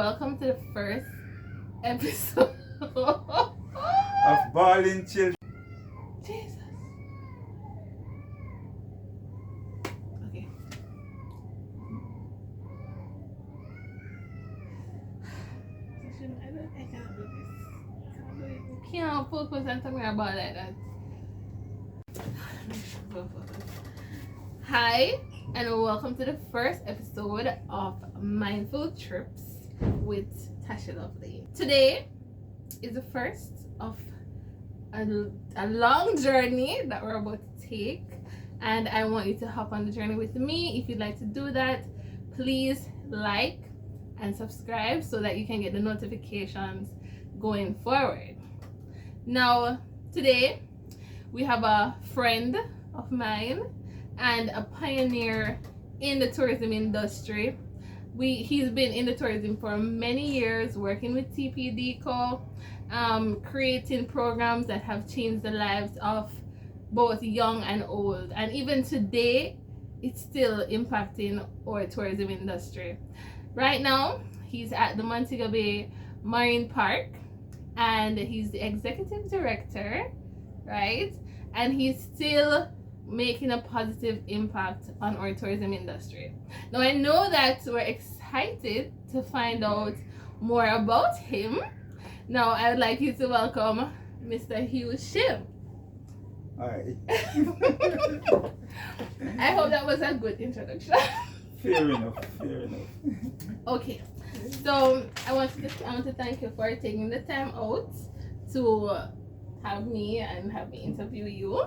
welcome to the first episode of Balling Children. Jesus. Okay. I cannot do this. Can't focus and talk about like that. Hi, and welcome to the first episode of Mindful Trips with Tasha Lovely. Today is the first of a long journey that we're about to take, and I want you to hop on the journey with me. If you'd like to do that, please like and subscribe so that you can get the notifications going forward. Now, today we have a friend of mine and a pioneer in the tourism industry. He's been in the tourism for many years, working with TPDCO, creating programs that have changed the lives of both young and old. And even today, it's still impacting our tourism industry. Right now, he's at the Montego Bay Marine Park, and he's the executive director, right? And he's still making a positive impact on our tourism industry. Now, I know that we're excited to find out more about him. Now, I would like you to welcome Mr. Hugh Shim. Hi. I hope that was a good introduction. Fair enough. Okay, so I want to thank you for taking the time out to have me interview you.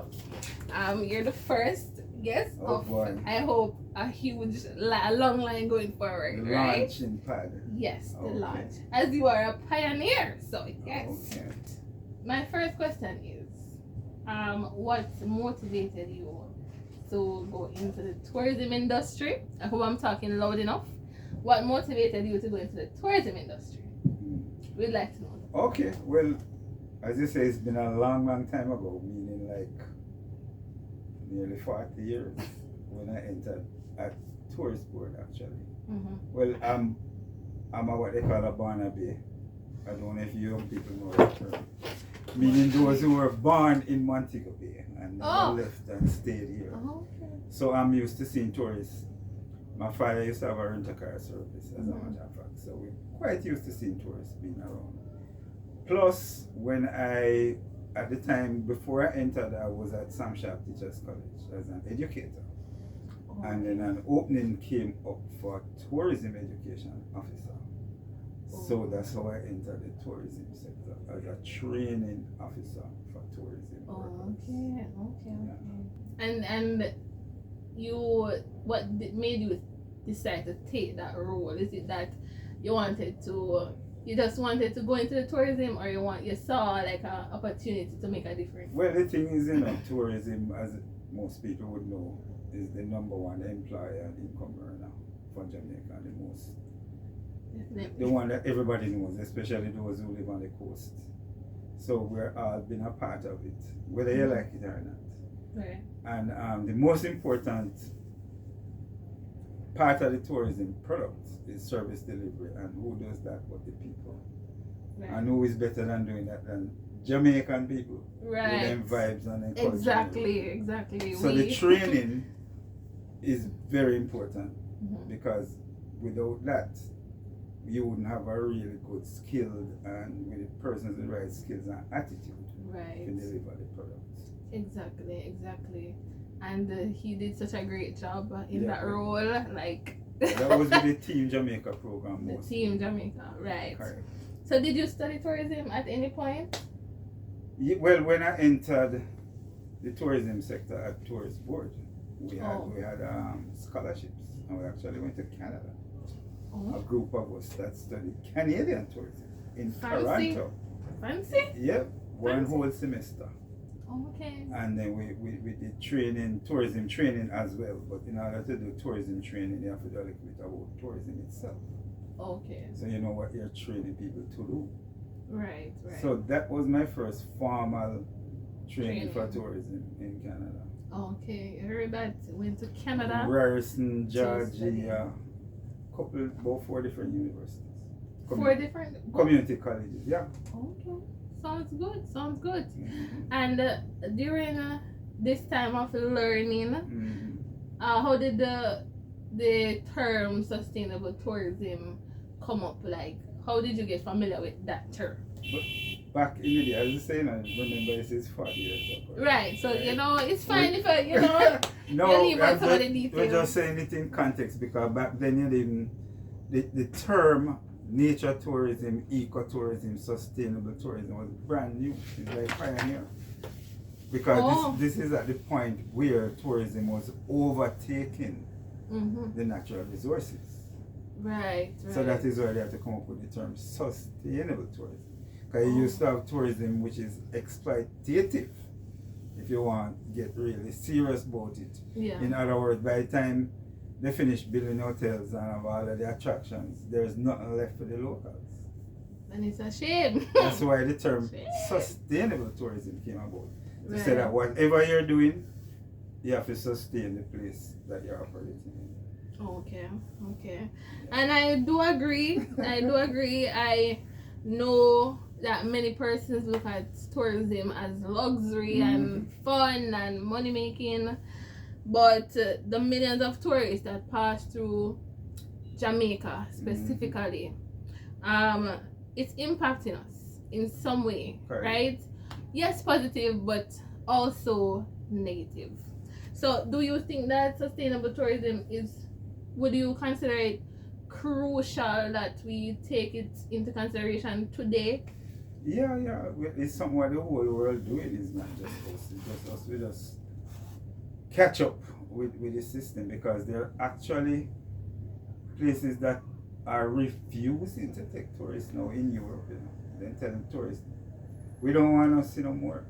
You're the first guest of I hope a long line going forward, right? Launching pad. Yes, the Okay. launch. As you are a pioneer, so yes. Okay. My first question is, what motivated you to go into the tourism industry? I hope I'm talking loud enough. What motivated you to go into the tourism industry? We'd like to know that. Okay, well, as you say, it's been a long time ago, meaning like nearly 40 years when I entered at tourist board actually. Mm-hmm. Well, I'm a what they call a Barnaby. I don't know if you young people know that term. Meaning those who were born in Montego Bay and never left and stayed here. Oh, okay. So I'm used to seeing tourists. My father used to have a rental-car service, as a matter of fact. So we're quite used to seeing tourists being around. Plus, when at the time before I entered, I was at Sam Sharp Teachers College as an educator. Oh, And then an opening came up for tourism education officer. So that's how I entered the tourism sector as a training officer for tourism. Okay. Yeah. And you, what made you decide to take that role? Is it that you just wanted to go into the tourism, or you saw like an opportunity to make a difference? Well, the thing is, tourism, as most people would know, is the number one employer and income earner for Jamaica, the one that everybody knows, especially those who live on the coast. So we're all been a part of it, whether you like it or not. Right. And the most important part of the tourism product is service delivery, and who does that but the people? Right. And who is better than doing that than Jamaican people? Right. With them vibes and encouragement. Exactly. So the training is very important, Mm-hmm. because without that, you wouldn't have a really good skilled and with the persons with the right skills and attitude Right. to deliver the products. Exactly. And he did such a great job in that role. Like That was with the Team Jamaica program. the Mostly. Team Jamaica, right? Correct. So did you study tourism at any point? Yeah, well, when I entered the tourism sector at Tourist Board, we had scholarships, and we actually went to Canada. Oh. A group of us that studied Canadian tourism in Fancy. Toronto. Fancy? Yep, one Fancy. whole semester. Okay. And then we did tourism training as well. But in order to do tourism training, you have to do a little bit about tourism itself. Okay. So you know what you're training people to do. Right. So that was my first formal training for Training. tourism in Canada. Okay. I heard that went to Canada. Ryerson, study. Georgia, about 4 different universities. 4 different community colleges. Yeah. Okay. Sounds good. Sounds good. Mm-hmm. And during this time of learning, Mm-hmm. how did the term sustainable tourism come up? Like, how did you get familiar with that term? Back in the day, as you say, I remember this is 40 years ago. Right. So right? you know, it's fine if you know. No, you leave out some of the we're details. just saying it in context because back then you didn't. The term nature tourism, ecotourism, sustainable tourism was brand new. It's like Pioneer. Because this is at the point where tourism was overtaking the natural resources. Right. So that is why they had to come up with the term sustainable tourism. Because you used to have tourism which is exploitative, if you want to get really serious about it. Yeah. In other words, by the time they finish building hotels and have all of the attractions, there's nothing left for the locals. And it's a shame. That's why the term sustainable tourism came about. To say that whatever you're doing, you have to sustain the place that you're operating in. Okay. Okay. And I do agree. I know that many persons look at tourism as luxury and fun and money making, but the millions of tourists that pass through Jamaica specifically, it's impacting us in some way, right? Yes, positive, but also negative. So do you think that sustainable tourism would you consider it crucial that we take it into consideration today? Yeah. It's something what the whole world doing. Is not just us. It's just us. We just catch up with the system because there are actually places that are refusing to take tourists now in Europe. They're telling tourists, we don't want to see no more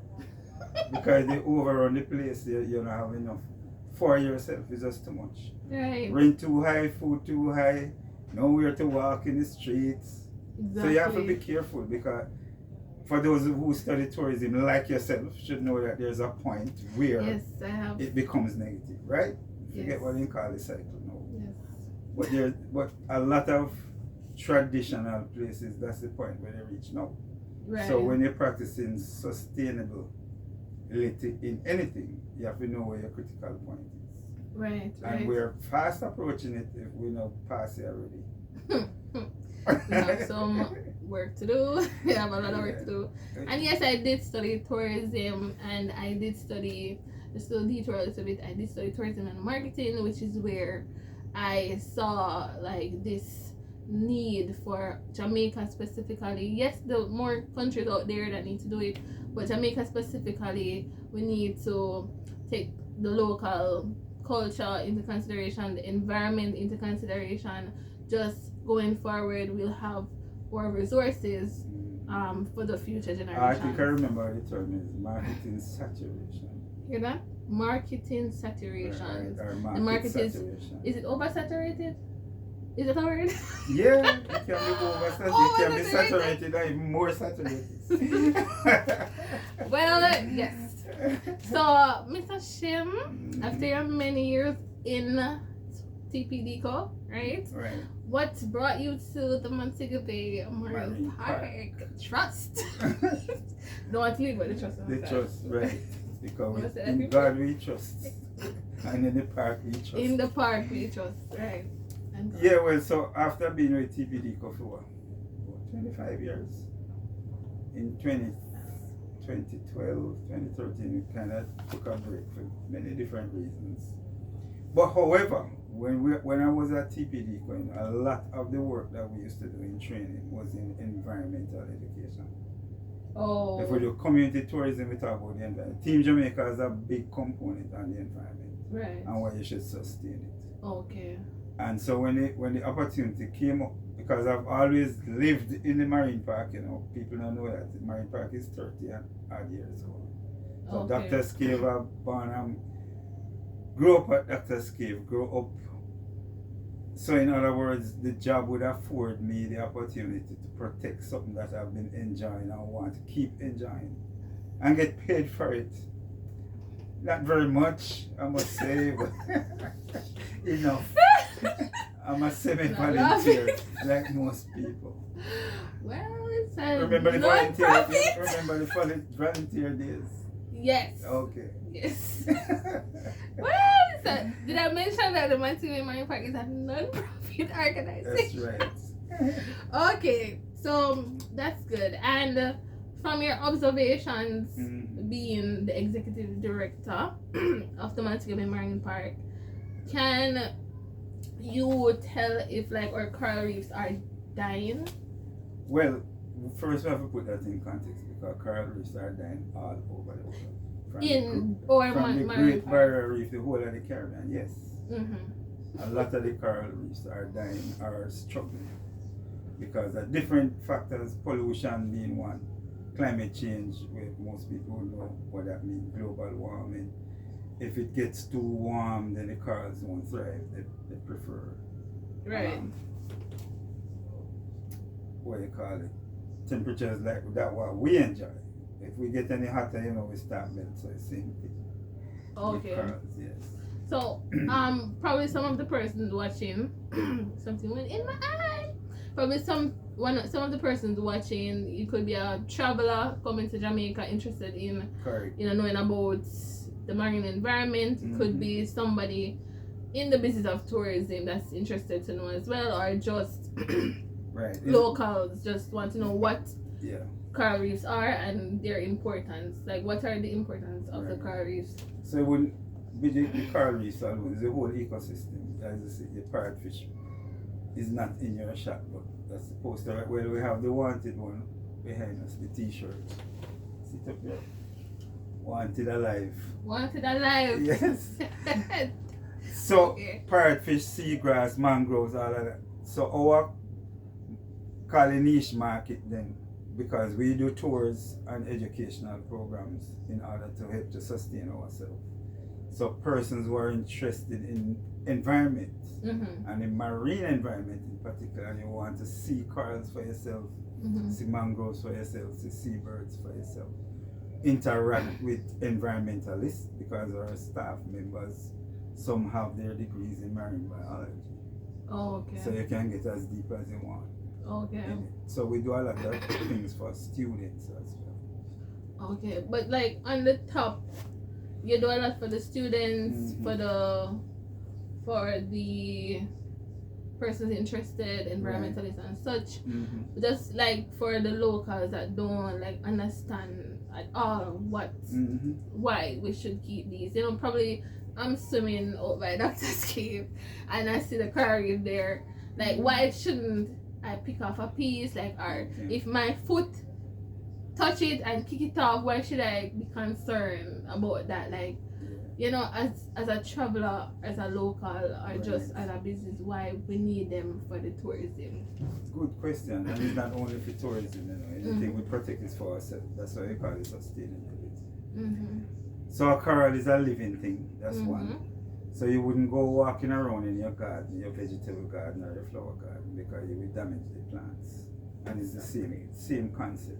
because they overrun the place. You don't have enough for yourself. It's just too much. Right. Rent too high, food too high, nowhere to walk in the streets. Exactly. So you have to be careful because for those who study tourism like yourself should know that there's a point where it becomes negative, right? Forget what you call the cycle now. Yes. But a lot of traditional places, that's the point where they reach now. Right. So when you're practicing sustainability in anything, you have to know where your critical point is. Right. And we're fast approaching it if we know past it already. We have some work to do. We have a lot of work to do. And yes, I did study tourism, and I did study, just to detour a little bit, I did study tourism and marketing, which is where I saw like this need for Jamaica specifically. Yes, the more countries out there that need to do it, but Jamaica specifically, we need to take the local culture into consideration, the environment into consideration. Just going forward, we'll have more resources for the future generations. I think I remember the term is marketing saturation. Hear that? Marketing saturation. Or the market saturation. Is it oversaturated? Is that a word? Yeah, it can be oversaturated. It can be saturated or even more saturated. Well, yes. So, Mr. Shim, after your many years in TPDCO, right? Right. What brought you to the Montego Bay Marine Park Trust? Don't want to leave with the trust. The trust, right. Because in God we trust. And in the park we trust. In the park we trust, right. Yeah, well, so after being with TPDCO for 25 years, in 2012, 2013, we kind of took a break for many different reasons. But however, when I was at TPDCO, a lot of the work that we used to do in training was in environmental education. Oh. If we do community tourism, we talk about the environment. Team Jamaica is a big component on the environment. Right. And why you should sustain it. Okay. And so when the opportunity came up, because I've always lived in the marine park, people don't know that the marine park is 30 odd years old. So Okay. Dr. Cave, grew up at Dr. Cave, grew up. So in other words, the job would afford me the opportunity to protect something that I've been enjoying and want to keep enjoying and get paid for it. Not very much, I must say, but enough. I'm a semi-volunteer, like most people. Well, it's a Remember the non-profit. Remember the volunteer days? Yes. Okay. Yes. Well, it's a, did I mention that the Montego Marine Park is a non-profit organization? That's right. Okay, so that's good. And from your observations, being the executive director of the Montego Marine Park, can you tell if like our coral reefs are dying? Well, first we have to put that in context because coral reefs are dying all over the world. From the Great Barrier Reef, the whole of the Caribbean, yes. A lot of the coral reefs are dying or struggling because of different factors, pollution being one, climate change, where most people know what that means, global warming. If it gets too warm, then the corals won't thrive. They prefer, what you call it, temperatures like that what we enjoy. If we get any hotter, we start melt. So it's same thing. Okay. With corals, yes. So, probably some of the persons watching, something went in my eye. Probably some of the persons watching, you could be a traveler coming to Jamaica, interested in, knowing about the marine environment. It could be somebody in the business of tourism that's interested to know as well, or just locals just want to know what coral reefs are and their importance. Like, what are the importance of the coral reefs? So it wouldn't be the coral reefs alone, it's the whole ecosystem. As you see, the parrotfish is not in your shot, but that's supposed to. Well, we have the wanted one behind us, the t-shirt. Sit up there. Wanted alive. Wanted alive. Yes. So parrotfish, seagrass, mangroves, all of that. So our call a niche market then, because we do tours and educational programs in order to help to sustain ourselves. So persons who are interested in environment and in marine environment in particular, and you want to see corals for yourself, see mangroves for yourself, see seabirds for yourself, interact with environmentalists, because our staff members, some have their degrees in marine biology. So you can get as deep as you want. So we do a lot of things for students as well. But like on the top, you do a lot for the students, for the persons interested, environmentalists and such. Just like for the locals that don't like understand at all why we should keep these. Probably I'm swimming out by Doctor's Cave and I see the coral reef there. Like, why shouldn't I pick off a piece? Like, or if my foot touch it and kick it off, why should I be concerned about that? Like, as a traveler, as a local, or just as a business, why we need them for the tourism? Good question. And it's not only for tourism, anything we protect is for ourselves. That's why we call it sustainability. So a coral is a living thing, that's one. So you wouldn't go walking around in your garden, your vegetable garden or your flower garden, because you will damage the plants. And it's the same concept.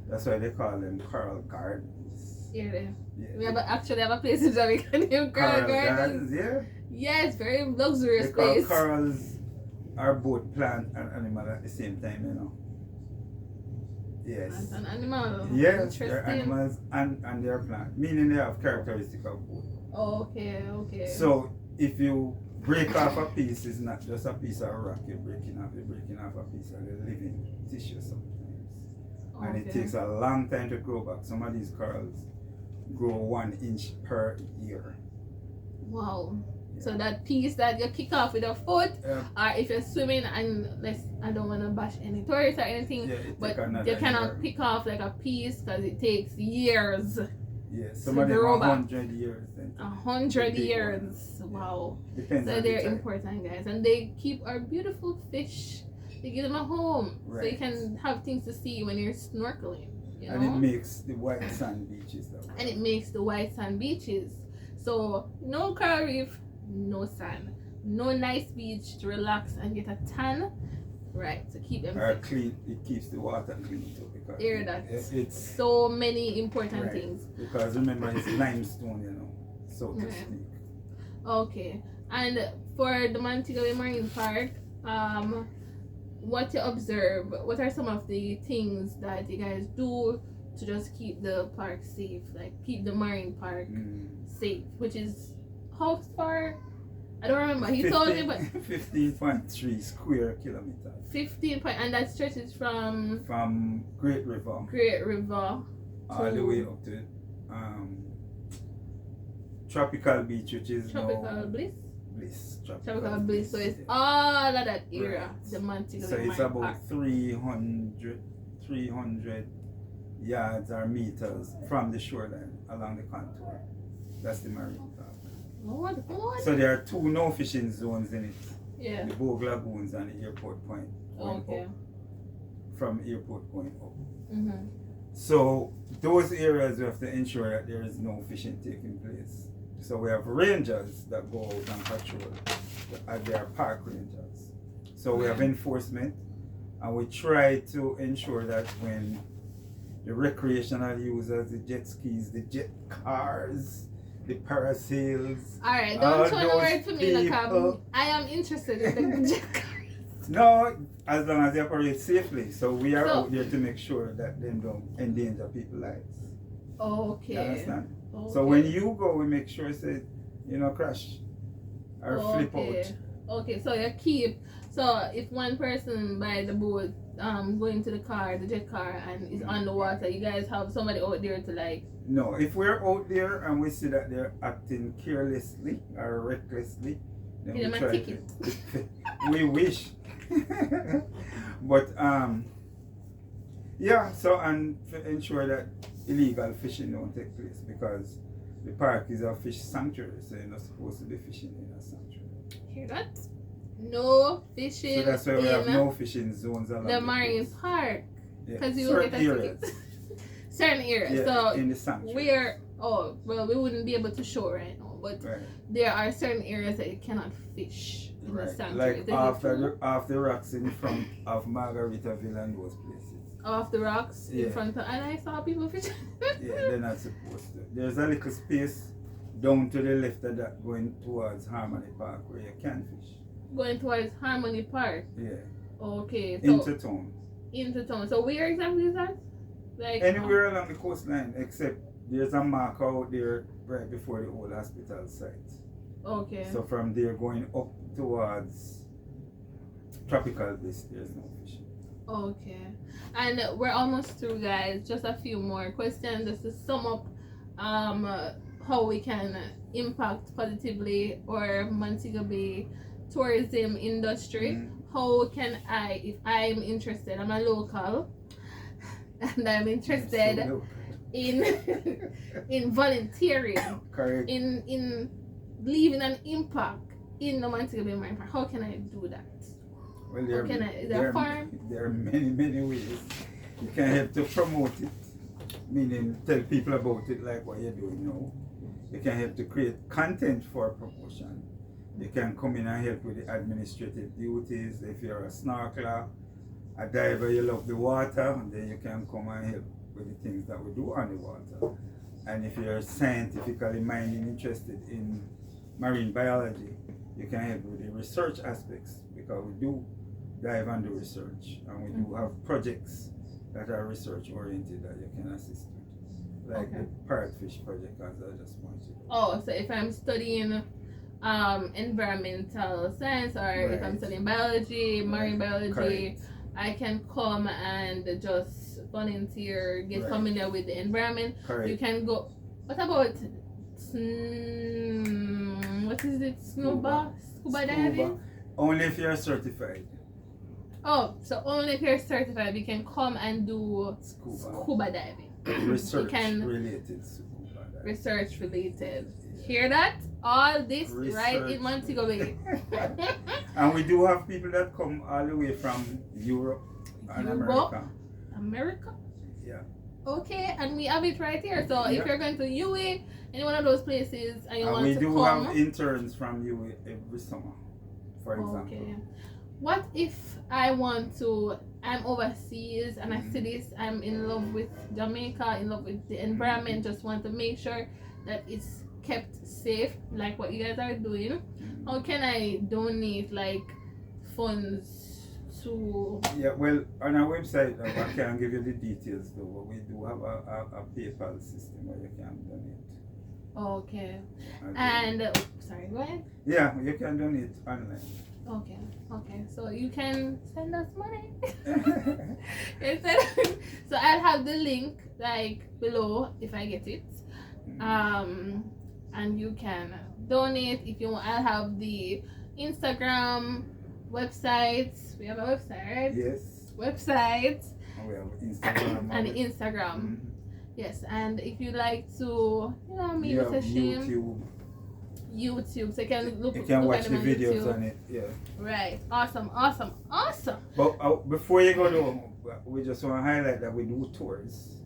That's why they call them coral gardens. We actually have a place in Jamaica named Coral Gardens. Yes, very luxurious place. Corals are both plant and animal at the same time, Yes. As an animal. Yes, they're animals and they're plant, meaning they have characteristics of both. So if you break off a piece, it's not just a piece of rock you're breaking off a piece of the living tissue sometimes. And it takes a long time to grow back. Some of these corals grow 1 inch per year. Wow. So that piece that you kick off with your foot, or if you're swimming and I don't want to bash any tourists or anything, but you cannot pick off like a piece because it takes years. Some of them are 100 years. 100 years. Wow. Depends so they're important, guys, and they keep our beautiful fish. They give them a home, so you can have things to see when you're snorkeling. And it makes the white sand beaches. So no coral reef, no sand, no nice beach to relax and get a tan, to keep them clean. It keeps the water clean too, because it's so many important things, because remember it's limestone, so to speak. And for the Montego Bay Marine Park, what you observe, what are some of the things that you guys do to just keep the park safe, like keep the marine park safe, which is how far? I don't remember. He told me, but 15.3 square kilometers. 15 point, and that stretches from Great River all the way up to Tropical Beach, which is Tropical Bliss. Tropical Bliss. So it's all of that area, right. The Montego. So it's about Park. 300 yards or meters from the shoreline along the contour. That's the marine park. Lord. So there are 2 no fishing zones in it. Yeah. The Bogue Lagoons and the airport point. Okay. Up, from airport point up. Mm-hmm. So those areas we have to ensure that there is no fishing taking place. So we have rangers that go out and patrol. They are park rangers. So we have enforcement, and we try to ensure that when the recreational users, the jet skis, the jet cars, the parasails. Alright, don't turn the word for me in the cab. I am interested in the jet cars. No, as long as they operate safely. So we are out there to make sure that they don't endanger people's lives. Okay. You understand? Okay. So when you go, we make sure say, crash or flip out. Okay, so you keep. So if one person by the boat going to the car, the jet car, and is on the water, you guys have somebody out there to like. No, if we're out there and we see that they're acting carelessly or recklessly, then give we them a try ticket. We wish. But yeah, so and to ensure that illegal fishing don't take place, because the park is a fish sanctuary, so you're not supposed to be fishing in a sanctuary. Hear that? No fishing. So that's why we have no fishing zones along the marine park. Because you certain get a areas. ticket. Certain areas. Yeah, so in the sanctuary. we wouldn't be able to show right now, but there are certain areas that you cannot fish in the sanctuary. Like off the rocks in front of Margaritaville and those places. Off the rocks in front of, and I saw people fishing. Yeah, they're not supposed to. There's a little space down to the left of that going towards Harmony Park where you can fish. Going towards Harmony Park? Yeah. Okay. So into town. So where exactly is that? Like anywhere along the coastline, except there's a marker out there right before the old hospital site. Okay. So from there going up towards Tropical Bliss, there's no fishing. Okay. And we're almost through, guys. Just a few more questions just to sum up how we can impact positively our Montego Bay tourism industry. How can I, if I'm interested, I'm a local and I'm interested in volunteering, correct, in leaving an impact in the Montego Bay Marine Park, how can I do that? Well, there are many ways. You can help to promote it, meaning tell people about it like what you're doing now. You can help to create content for promotion. You can come in and help with the administrative duties. If you're a snorkeler, a diver, you love the water, and then you can come and help with the things that we do on the water. And if you're scientifically minded, interested in marine biology, you can help with the research aspects, because we do dive and do research, and we do have projects that are research oriented that you can assist with, like the parrotfish project, as I just pointed out. Oh, so if I'm studying environmental science, or if I'm studying biology, marine biology, I can come and just volunteer, get familiar with the environment. You can go. What about what is it? Scuba diving? Only if you're certified. Oh, so only if you're certified, we can come and do scuba diving. Research related scuba diving. Research related. Hear that? All this right in Montego Bay. And we do have people that come all the way from Europe and America. America? Yeah. Okay, and we have it right here. So if you're going to UA, any one of those places, and you want to come. We do have interns from UA every summer, for example. Okay. What if I'm overseas and I see this, I'm in love with Jamaica, in love with the environment, just want to make sure that it's kept safe, like what you guys are doing, how can I donate like funds to? Yeah, well, on our website, I can't give you the details though, but we do have a PayPal system where you can donate. Okay. And Sorry, go ahead. yeah, you can donate online. Okay. So you can send us money. So I'll have the link like below if I get it. And you can donate if you want. I'll have the Instagram, websites. We have a website, right? Yes. Website. And we have Instagram. And Instagram. Yes, and if you like to, meet you Mr. Shim. YouTube, so you can You can watch the videos YouTube. on it. Yeah. Right. Awesome. But before you go though, we just want to highlight that we do tours,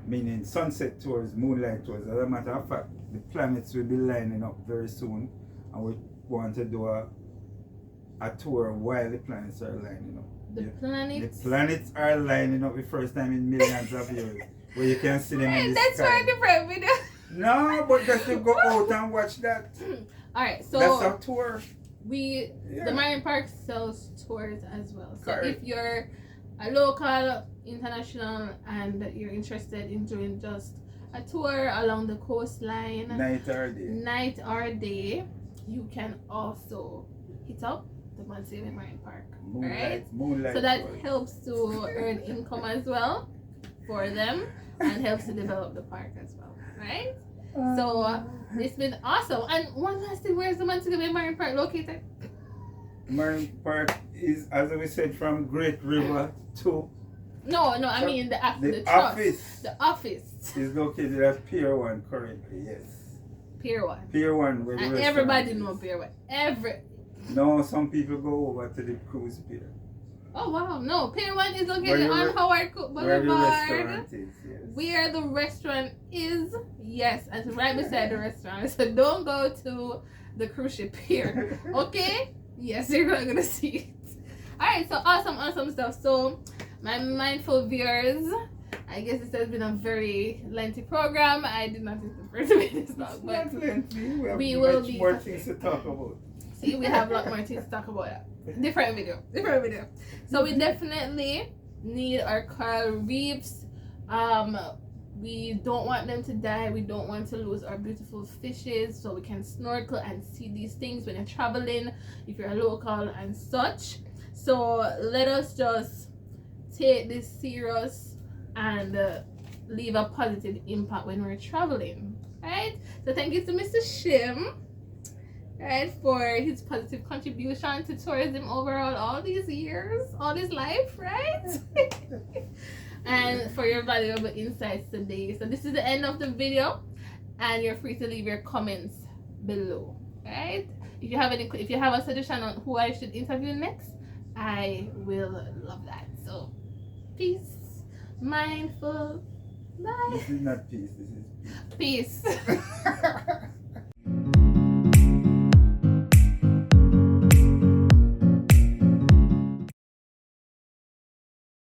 meaning sunset tours, moonlight tours. As a matter of fact, the planets will be lining up very soon, and we want to do a tour while the planets are lining up. The planets are lining up the first time in millions of years, where you can see them in the that's sky. for a different video. No, but just to go out and watch that. Alright, so that's our tour. The Marine Park sells tours as well. So Correct. if you're a local, international, and you're interested in doing just a tour along the coastline, night or day, you can also hit up the Montego Marine Park. Moonlight So that tours. helps to earn income as well for them and helps to develop the park as well, right? So it's been awesome. And one last thing, where's the Montego Marine Park located? Marine Park is, as we said, from Great River to... No, I mean the office. trust. The office is located at Pier 1 currently, yes. Pier 1. Pier 1 where the And restaurant everybody is. know Pier 1. No, some people go over to the cruise pier. Oh wow, no, Pier 1 is located on Howard Cook Where the Boulevard. restaurant is, yes. Where the restaurant is, yes, it's right beside the restaurant. So don't go to the cruise ship pier, okay? Yes, you're not gonna see it. Alright, so awesome stuff. So my mindful viewers, I guess this has been a very lengthy program. I did not think the first minute long, but not lengthy. We will have be much more things to talk about. See, we have a lot more things to talk about. Different video. So we definitely need our coral reefs. We don't want them to die. We don't want to lose our beautiful fishes, so we can snorkel and see these things when you're traveling, if you're a local and such. So let us just take this serious and leave a positive impact when we're traveling, right? So thank you to Mr. Shim, right, for his positive contribution to tourism overall all these years, all his life, right? And for your valuable insights today. So this is the end of the video, and you're free to leave your comments below, right? If you have a suggestion on who I should interview next, I will love that. So peace, mindful, bye. This is not peace, this is peace. Peace.